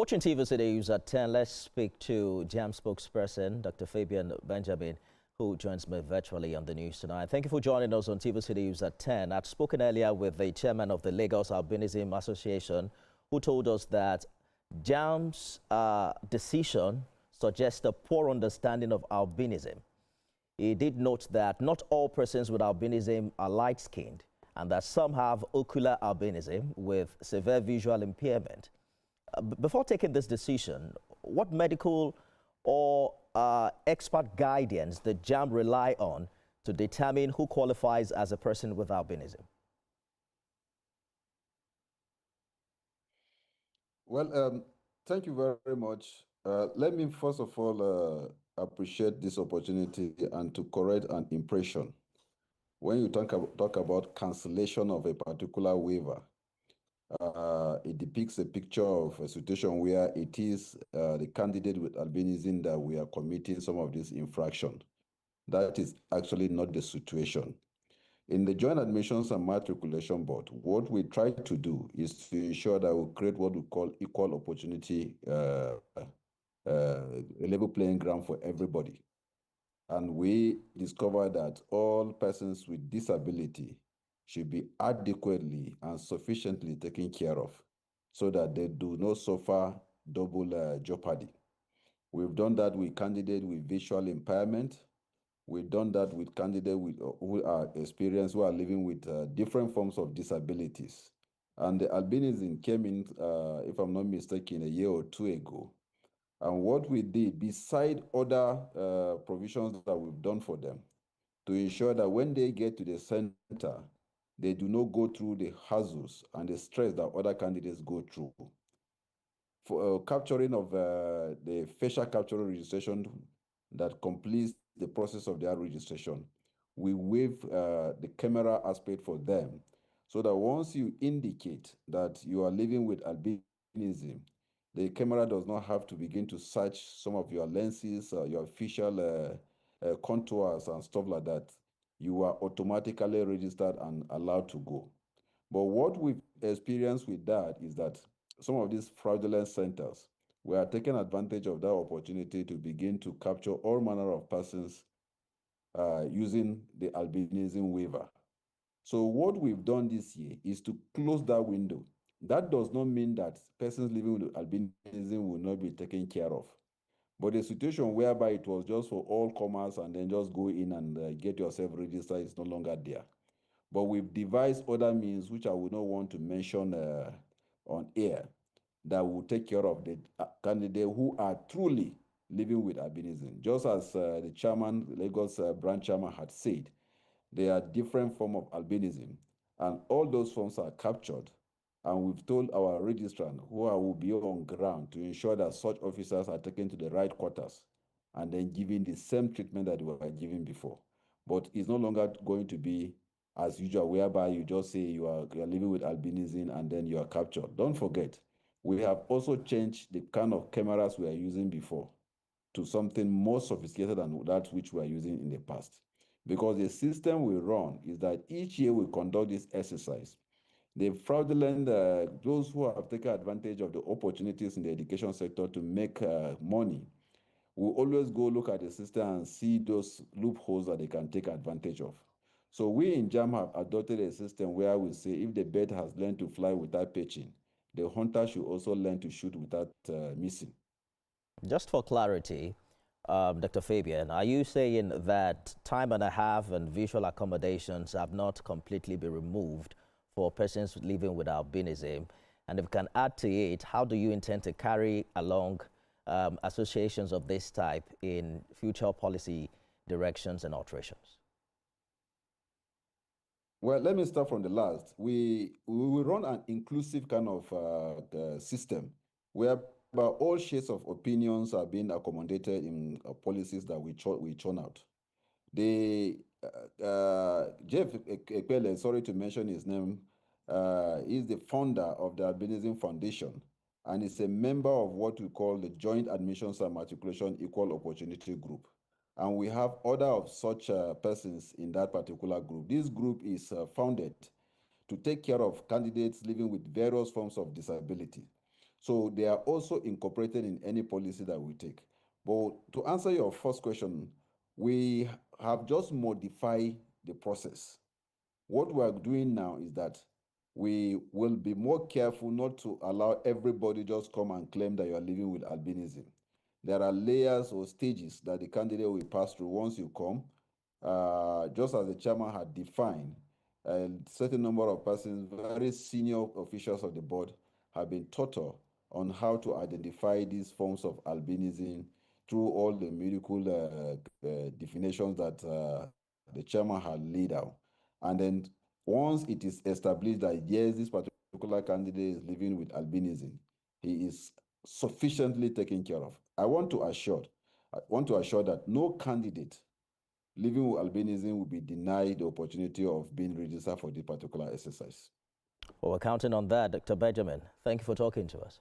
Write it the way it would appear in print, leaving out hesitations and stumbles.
Watching TV News at 10, let's speak to JAMB spokesperson, Dr. Fabian Benjamin, who joins me virtually on the news tonight. Thank you for joining us on TV News at 10. I'd spoken earlier with the chairman of the Lagos Albinism Association, who told us that JAMB's decision suggests a poor understanding of albinism. He did note that not all persons with albinism are light-skinned, and that some have ocular albinism with severe visual impairment. Before taking this decision, what medical or expert guidance did JAMB rely on to determine who qualifies as a person with albinism? Well, thank you very much. Let me first of all appreciate this opportunity and to correct an impression. When you talk about cancellation of a particular waiver, it depicts a picture of a situation where it is the candidate with albinism that we are committing some of this infraction. That is actually not the situation. In the Joint Admissions and Matriculation Board, what we try to do is to ensure that we create what we call equal opportunity, a level playing ground for everybody. And we discovered that all persons with disability should be adequately and sufficiently taken care of so that they do not suffer double jeopardy. We've done that with candidates with visual impairment. We've done that with candidates who are experienced, who are living with different forms of disabilities. And the albinism came in, if I'm not mistaken, a year or two ago. And what we did, beside other provisions that we've done for them, to ensure that when they get to the center, they do not go through the hassles and the stress that other candidates go through. For capturing of the facial capture registration that completes the process of their registration, we waive the camera aspect for them, so that once you indicate that you are living with albinism, the camera does not have to begin to search some of your lenses, your facial contours and stuff like that. You are automatically registered and allowed to go. But what we've experienced with that is that some of these fraudulent centers were taking advantage of that opportunity to begin to capture all manner of persons using the albinism waiver. So what we've done this year is to close that window. That does not mean that persons living with albinism will not be taken care of. But the situation whereby it was just for all comers and then just go in and get yourself registered is no longer there. But we've devised other means, which I would not want to mention on air, that will take care of the candidates who are truly living with albinism. Just as the chairman, Lagos branch chairman, had said, there are different forms of albinism, and all those forms are captured. And we've told our registrar who will be on ground to ensure that such officers are taken to the right quarters and then given the same treatment that they were given before. But it's no longer going to be as usual, whereby you just say you are living with albinism and then you are captured. Don't forget, we have also changed the kind of cameras we are using before to something more sophisticated than that which we are using in the past. Because the system we run is that each year we conduct this exercise. The fraudulent, those who have taken advantage of the opportunities in the education sector to make money, will always go look at the system and see those loopholes that they can take advantage of. So we in JAMB have adopted a system where we say if the bird has learned to fly without pitching, the hunter should also learn to shoot without missing. Just for clarity, Dr. Fabian, are you saying that time and a half and visual accommodations have not completely been removed for persons living with albinism? And if you can add to it, how do you intend to carry along associations of this type in future policy directions and alterations? Well, let me start from the last. We will run an inclusive kind of system whereby all shades of opinions are being accommodated in policies that we churn out. The Jeff Ekpele, sorry to mention his name, is the founder of the Albinism Foundation and is a member of what we call the Joint Admissions and Matriculation Equal Opportunity Group. And we have other of such persons in that particular group. This group is founded to take care of candidates living with various forms of disability. So they are also incorporated in any policy that we take. But to answer your first question, we have just modified the process. What we are doing now is that we will be more careful not to allow everybody just come and claim that you are living with albinism. There are layers or stages that the candidate will pass through once you come. Just as the chairman had defined, a certain number of persons, very senior officials of the board, have been taught on how to identify these forms of albinism through all the medical definitions that the chairman had laid out. And then once it is established that yes, this particular candidate is living with albinism, he is sufficiently taken care of. I want to assure that no candidate living with albinism will be denied the opportunity of being registered for this particular exercise. Well, we're counting on that, Dr. Benjamin. Thank you for talking to us.